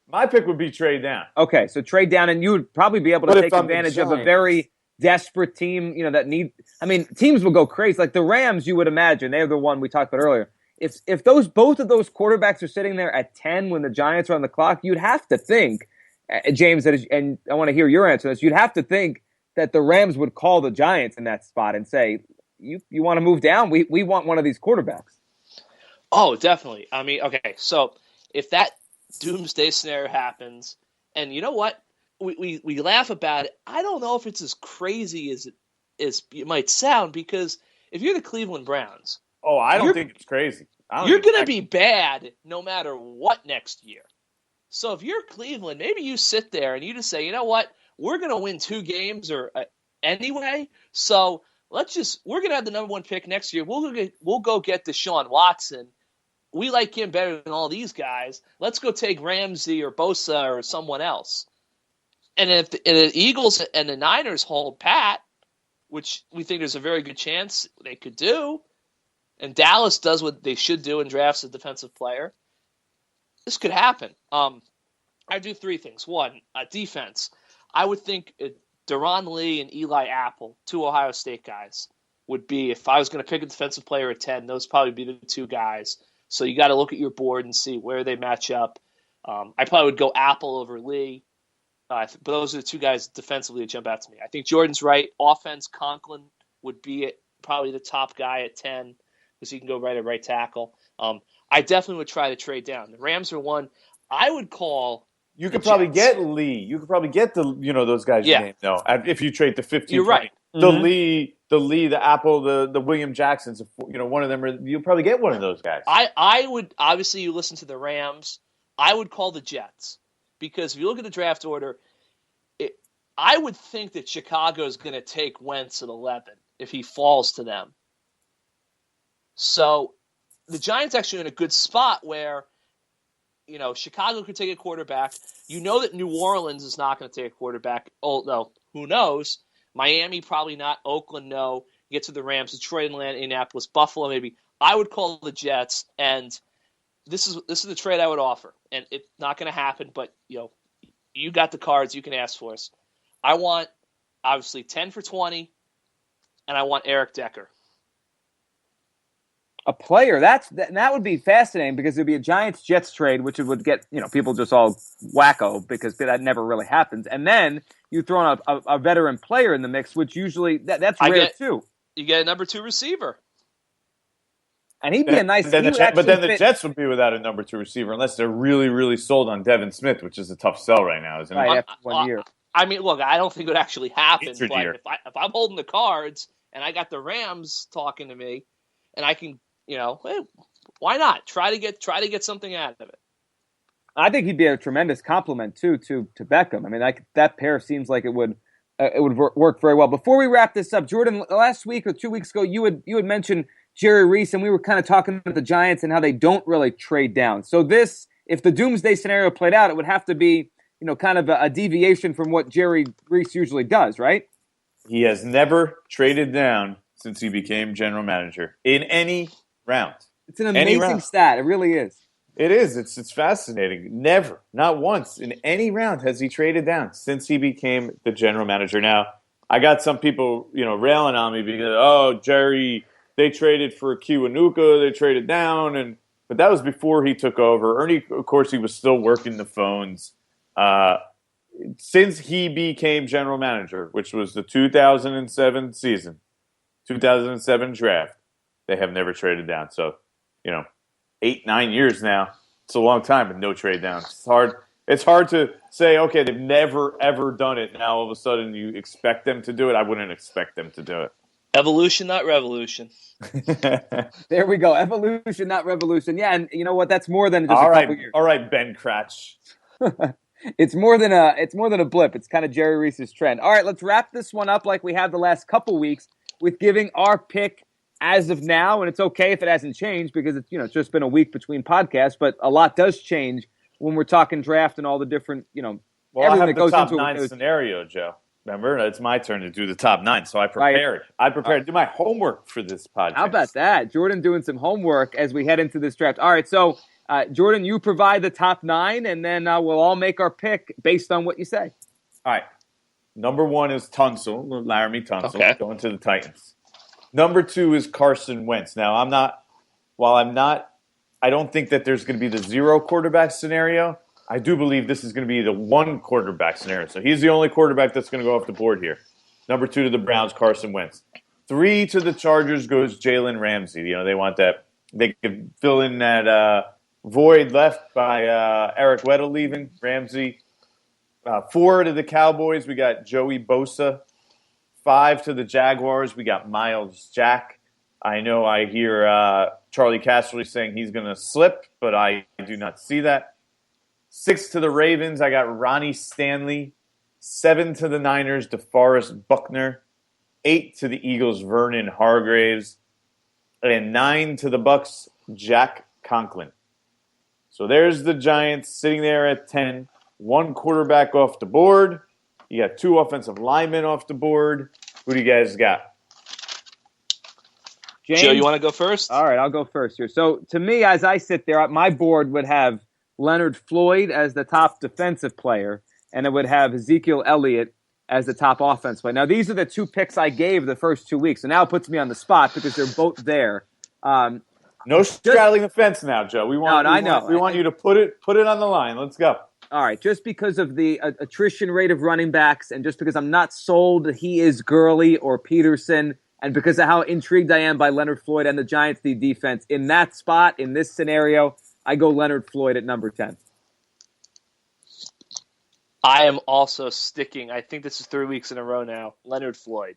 [SPEAKER 2] my pick would be trade down.
[SPEAKER 1] Okay, so trade down, and you would probably be able to take advantage of a very desperate team. That need. I mean, teams will go crazy. Like the Rams, you would imagine they're the one we talked about earlier. If both of those quarterbacks are sitting there at 10 when the Giants are on the clock, you'd have to think. James, and I want to hear your answer to this. You'd have to think that the Rams would call the Giants in that spot and say, "You want to move down? We want one of these quarterbacks."
[SPEAKER 3] Oh, definitely. I mean, okay, so if that doomsday scenario happens, and you know what, we laugh about it. I don't know if it's as crazy as it might sound, because if you're the Cleveland Browns,
[SPEAKER 2] I don't think it's crazy.
[SPEAKER 3] You're going to be bad no matter what next year. So if you're Cleveland, maybe you sit there and you just say, you know what, we're going to win 2 games anyway, so we're going to have the number 1 pick next year. We'll go get Deshaun Watson. We like him better than all these guys. Let's go take Ramsey or Bosa or someone else. And if the Eagles and the Niners hold pat, which we think there's a very good chance they could do, and Dallas does what they should do and drafts a defensive player, this could happen. I do 3 things. 1, defense. I would think Deron Lee and Eli Apple, 2 Ohio State guys, would be, if I was going to pick a defensive player at 10, those would probably be the 2 guys. So you got to look at your board and see where they match up. I probably would go Apple over Lee. But those are the two guys defensively that jump out to me. I think Jordan's right. Offense, Conklin would be probably the top guy at 10 because he can go right at right tackle. I definitely would try to trade down. The Rams are one. I would call.
[SPEAKER 2] You could probably get Lee. You could probably get those guys you named. No, if you trade the 15,
[SPEAKER 3] you're
[SPEAKER 2] 20.
[SPEAKER 3] right.
[SPEAKER 2] The Apple, the William Jacksons. One of them. You'll probably get one of those guys.
[SPEAKER 3] I would obviously you listen to the Rams. I would call the Jets because if you look at the draft order, I would think that Chicago is going to take Wentz at 11 if he falls to them. So the Giants actually are in a good spot where, Chicago could take a quarterback. You know that New Orleans is not going to take a quarterback. Although, who knows? Miami, probably not. Oakland, no. You get to the Rams, Detroit, Atlanta, Indianapolis, Buffalo, maybe. I would call the Jets, and this is the trade I would offer. And it's not going to happen, but, you got the cards. You can ask for us. I want, obviously, 10 for 20, and I want Eric Decker.
[SPEAKER 1] A player, that would be fascinating because it would be a Giants-Jets trade, which would get people just all wacko because that never really happens. And then you throw in a veteran player in the mix, which usually that's rare too.
[SPEAKER 3] You get a number 2 receiver,
[SPEAKER 1] and he'd be a nice.
[SPEAKER 2] But then the Jets would be without a number 2 receiver unless they're really, really sold on Devin Smith, which is a tough sell right now, isn't it?
[SPEAKER 1] Right after 1 year.
[SPEAKER 3] I mean, look, I don't think it would actually happen. But if I'm holding the cards and I got the Rams talking to me, and I can. Why not try to get something out of it?
[SPEAKER 1] I think he'd be a tremendous compliment too to Beckham. I mean, that pair seems like it would work very well. Before we wrap this up, Jordan, last week or 2 weeks ago, you had mentioned Jerry Reese, and we were kind of talking about the Giants and how they don't really trade down. So if the doomsday scenario played out, it would have to be kind of a deviation from what Jerry Reese usually does, right?
[SPEAKER 2] He has never traded down since he became general manager in any round.
[SPEAKER 1] It's an amazing stat. It really is.
[SPEAKER 2] It is. It's fascinating. Never, not once in any round has he traded down since he became the general manager. Now, I got some people, railing on me because, Jerry, they traded for Kiwanuka, they traded down, but that was before he took over. Ernie, of course, he was still working the phones. Since he became general manager, which was the 2007 season, 2007 draft, they have never traded down. So, 8-9 years now. It's a long time, but no trade down. It's hard to say, okay, they've never, ever done it. Now, all of a sudden, you expect them to do it. I wouldn't expect them to do it.
[SPEAKER 3] Evolution, not revolution.
[SPEAKER 1] There we go. Evolution, not revolution. Yeah, and you know what? That's more than just a couple years.
[SPEAKER 2] All right, Ben Kratz.
[SPEAKER 1] It's more than a blip. It's kind of Jerry Reese's trend. All right, let's wrap this one up like we have the last couple weeks with giving our pick as of now, and it's okay if it hasn't changed because it's just been a week between podcasts, but a lot does change when we're talking draft and all the different
[SPEAKER 2] Well, I have the top 9 scenario, Joe. Remember, it's my turn to do the top 9, so I prepared. I prepared to do my homework for this podcast.
[SPEAKER 1] How about that? Jordan doing some homework as we head into this draft. All right, so Jordan, you provide the top 9, and then we'll all make our pick based on what you say.
[SPEAKER 2] All right. Number 1 is Tunsil, Laramie Tunsil, going to the Titans. Number 2 is Carson Wentz. Now, I don't think that there's going to be the 0 quarterback scenario. I do believe this is going to be the 1 quarterback scenario. So he's the only quarterback that's going to go off the board here. Number 2 to the Browns, Carson Wentz. 3 to the Chargers goes Jalen Ramsey. They want that. They could fill in that void left by Eric Weddle leaving, Ramsey. 4 to the Cowboys, we got Joey Bosa. 5 to the Jaguars, we got Miles Jack. I know I hear Charlie Casserly saying he's going to slip, but I do not see that. 6 to the Ravens, I got Ronnie Stanley. 7 to the Niners, DeForest Buckner. 8 to the Eagles, Vernon Hargraves. And 9 to the Bucks, Jack Conklin. So there's the Giants sitting there at 10. 1 quarterback off the board. You got 2 offensive linemen off the board. Who do you guys got?
[SPEAKER 1] James?
[SPEAKER 3] Joe, you want to go first?
[SPEAKER 1] All right, I'll go first here. So to me, as I sit there, my board would have Leonard Floyd as the top defensive player, and it would have Ezekiel Elliott as the top offense player. Now, these are the 2 picks I gave the first 2 weeks, so now it puts me on the spot because they're both there.
[SPEAKER 2] No straddling the fence now, Joe. We want you to put it on the line. Let's go.
[SPEAKER 1] All right, just because of the attrition rate of running backs and just because I'm not sold that he is Gurley or Peterson and because of how intrigued I am by Leonard Floyd and the Giants' defense, in that spot, in this scenario, I go Leonard Floyd at number 10.
[SPEAKER 3] I am also sticking. I think this is 3 weeks in a row now. Leonard Floyd.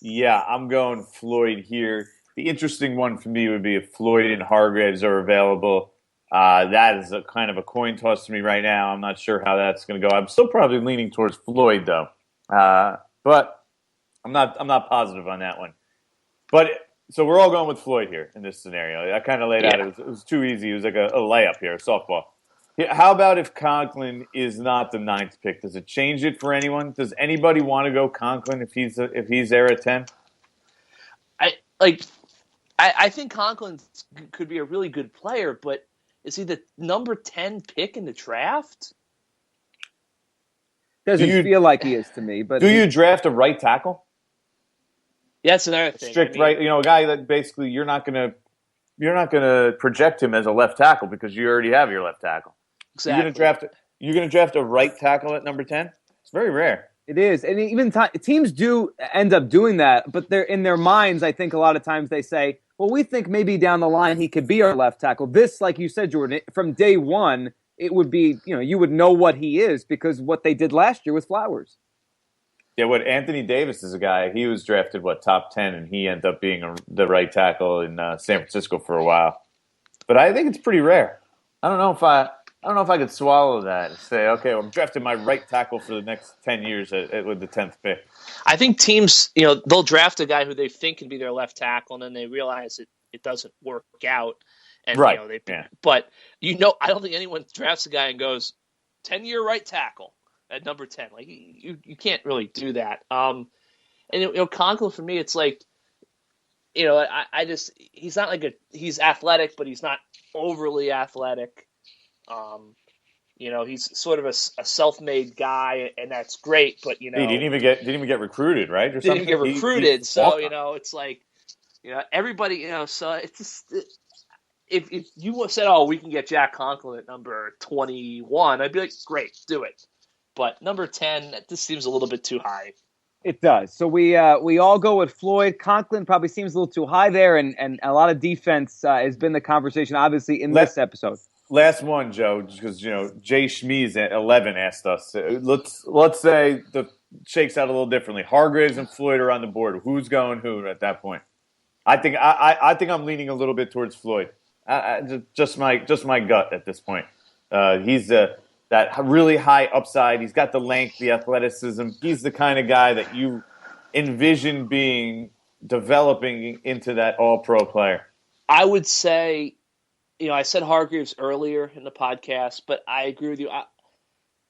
[SPEAKER 2] Yeah, I'm going Floyd here. The interesting one for me would be if Floyd and Hargraves are available. That is a kind of a coin toss to me right now. I'm not sure how that's going to go. I'm still probably leaning towards Floyd though, but I'm not positive on that one. But so we're all going with Floyd here in this scenario. I kind of laid out. It was too easy. It was like a layup here, a softball. How about if Conklin is not the 9th pick? Does it change it for anyone? Does anybody want to go Conklin if he's there at 10?
[SPEAKER 3] I think Conklin could be a really good player, but is he the number 10 pick in the draft?
[SPEAKER 1] Doesn't feel like he is to me. But
[SPEAKER 2] do you draft a right tackle?
[SPEAKER 3] Yeah, that's another thing.
[SPEAKER 2] Strict right, a guy that basically you're not gonna project him as a left tackle because you already have your left tackle.
[SPEAKER 3] Exactly.
[SPEAKER 2] You're gonna draft a right tackle at number 10? It's very rare.
[SPEAKER 1] It is, and even teams do end up doing that, but they're in their minds. I think a lot of times they say, "Well, we think maybe down the line he could be our left tackle." This, like you said, Jordan, from day one, it would be you would know what he is because what they did last year with Flowers.
[SPEAKER 2] Yeah, Anthony Davis is a guy. He was drafted top 10, and he ended up being the right tackle in San Francisco for a while. But I think it's pretty rare. I don't know if I could swallow that and say, okay, well, I'm drafting my right tackle for the next 10 years with the 10th pick.
[SPEAKER 3] I think teams, they'll draft a guy who they think can be their left tackle, and then they realize it doesn't work out. And,
[SPEAKER 2] right.
[SPEAKER 3] But, I don't think anyone drafts a guy and goes, 10-year right tackle at number 10. Like, you can't really do that. And, Conklin, for me, it's like, he's not like he's athletic, but he's not overly athletic. He's sort of a self-made guy, and that's great. But he
[SPEAKER 2] didn't even get recruited, right? Or
[SPEAKER 3] didn't get recruited, so it's like everybody. So it's just if you said, "Oh, we can get Jack Conklin at number 21," I'd be like, "Great, do it." But number 10, this seems a little bit too high.
[SPEAKER 1] It does. So we all go with Floyd. Conklin probably seems a little too high there, and a lot of defense has been the conversation, obviously, in this episode.
[SPEAKER 2] Last one, Joe, because Jay Schmeez at 11 asked us. Let's say the shakes out a little differently. Hargraves and Floyd are on the board. Who's going who at that point? I think I'm leaning a little bit towards Floyd. Just my gut at this point. He's that really high upside. He's got the length, the athleticism. He's the kind of guy that you envision developing into that all-pro player.
[SPEAKER 3] I would say. I said Hargreaves earlier in the podcast, but I agree with you.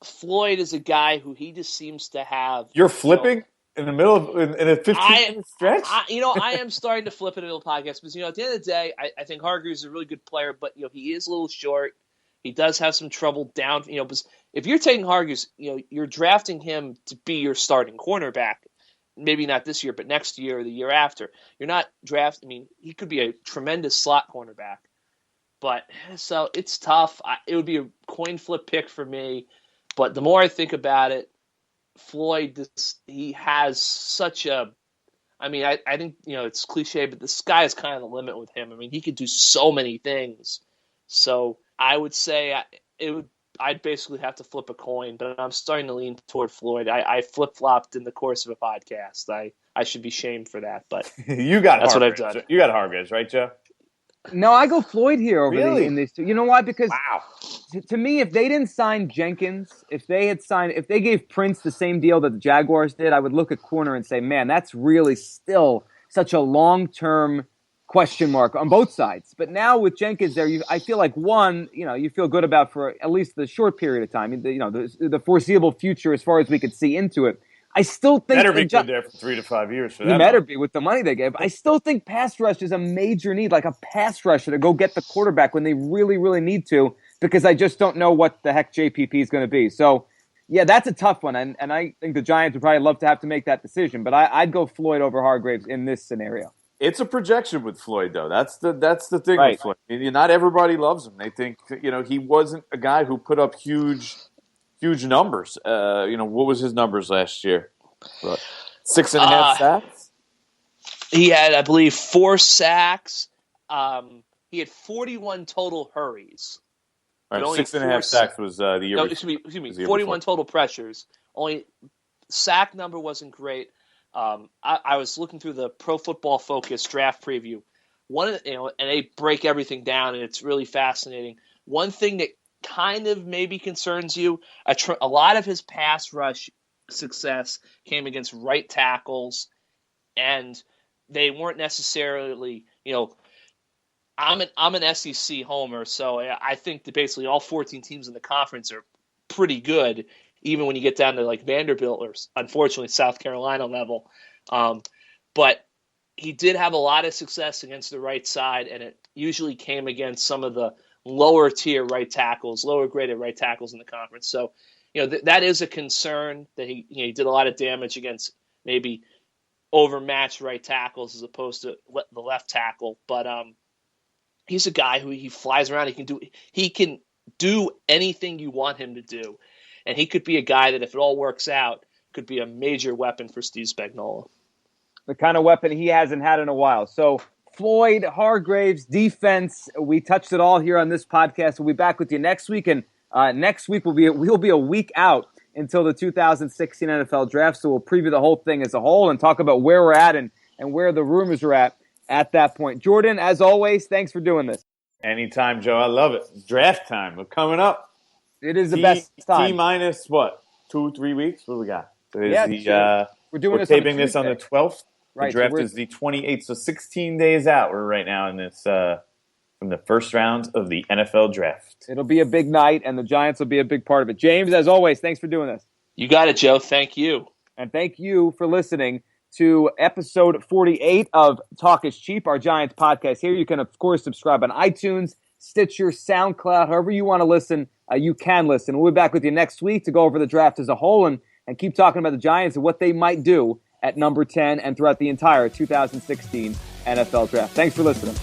[SPEAKER 3] Floyd is a guy who he just seems to have.
[SPEAKER 2] You're flipping in the middle of in a 15-minute stretch?
[SPEAKER 3] I am starting to flip in the middle of the podcast because, at the end of the day, I think Hargreaves is a really good player, but, he is a little short. He does have some trouble down. Because if you're taking Hargreaves, you're drafting him to be your starting cornerback. Maybe not this year, but next year or the year after. You're not drafting. He could be a tremendous slot cornerback. But so it's tough. It would be a coin flip pick for me. But the more I think about it, Floyd, he has such a. I think it's cliche, but the sky is kind of the limit with him. He could do so many things. So I would say I'd basically have to flip a coin, but I'm starting to lean toward Floyd. I flip flopped in the course of a podcast. I should be shamed for that, but that's what I've done.
[SPEAKER 2] You got Hargreaves, right, Joe?
[SPEAKER 1] No, I go Floyd here over
[SPEAKER 2] really?
[SPEAKER 1] in these two. You know why? Because to me, if they didn't sign Jenkins, if they gave Prince the same deal that the Jaguars did, I would look at corner and say, man, that's really still such a long-term question mark on both sides. But now with Jenkins there, I feel like you feel good about for at least the short period of time, the foreseeable future as far as we could see into it. I still think
[SPEAKER 2] better be good there for 3 to 5 years. For that,
[SPEAKER 1] better be with the money they gave. I still think pass rush is a major need, like a pass rusher to go get the quarterback when they really, really need to, because I just don't know what the heck JPP is going to be. So, yeah, that's a tough one, and I think the Giants would probably love to have to make that decision. But I'd go Floyd over Hargraves in this scenario.
[SPEAKER 2] It's a projection with Floyd, though. That's the thing
[SPEAKER 1] Right.
[SPEAKER 2] with Floyd. I mean, not everybody loves him. They think he wasn't a guy who put up huge numbers. What was his numbers last year? What, 6.5 sacks.
[SPEAKER 3] He had, I believe, 4 sacks. He had 41 total hurries.
[SPEAKER 2] Right, 6.5 sacks was the year.
[SPEAKER 3] No, excuse me. 41 total pressures. Only sack number wasn't great. I was looking through the Pro Football Focus draft preview. And they break everything down, and it's really fascinating. One thing that kind of maybe concerns you, a lot of his pass rush success came against right tackles, and they weren't necessarily, I'm an SEC homer, so I think that basically all 14 teams in the conference are pretty good, even when you get down to like Vanderbilt or unfortunately South Carolina level. But he did have a lot of success against the right side, and it usually came against some of the lower tier right tackles, lower graded right tackles in the conference. So, that is a concern that he did a lot of damage against maybe overmatched right tackles as opposed to the left tackle. But he's a guy who he flies around. He can do anything you want him to do, and he could be a guy that if it all works out could be a major weapon for Steve Spagnuolo.
[SPEAKER 1] The kind of weapon he hasn't had in a while. So Floyd, Hargraves, defense, we touched it all here on this podcast. We'll be back with you next week, and next week we'll be a week out until the 2016 NFL Draft, so we'll preview the whole thing as a whole and talk about where we're at and where the rumors are at that point. Jordan, as always, thanks for doing this.
[SPEAKER 2] Anytime, Joe. I love it. Draft time. We're coming up.
[SPEAKER 1] It is the best time.
[SPEAKER 2] T-minus what? 2-3 weeks? What do we got?
[SPEAKER 1] We're
[SPEAKER 2] taping this on the 12th.
[SPEAKER 1] Right,
[SPEAKER 2] the draft is the 28th, so 16 days out. We're right now in this from the first round of the NFL Draft.
[SPEAKER 1] It'll be a big night, and the Giants will be a big part of it. James, as always, thanks for doing this.
[SPEAKER 3] You got it, Joe. Thank you.
[SPEAKER 1] And thank you for listening to episode 48 of Talk is Cheap, our Giants podcast here. You can, of course, subscribe on iTunes, Stitcher, SoundCloud, however you want to listen, you can listen. We'll be back with you next week to go over the draft as a whole and keep talking about the Giants and what they might do at number 10 and throughout the entire 2016 NFL Draft. Thanks for listening.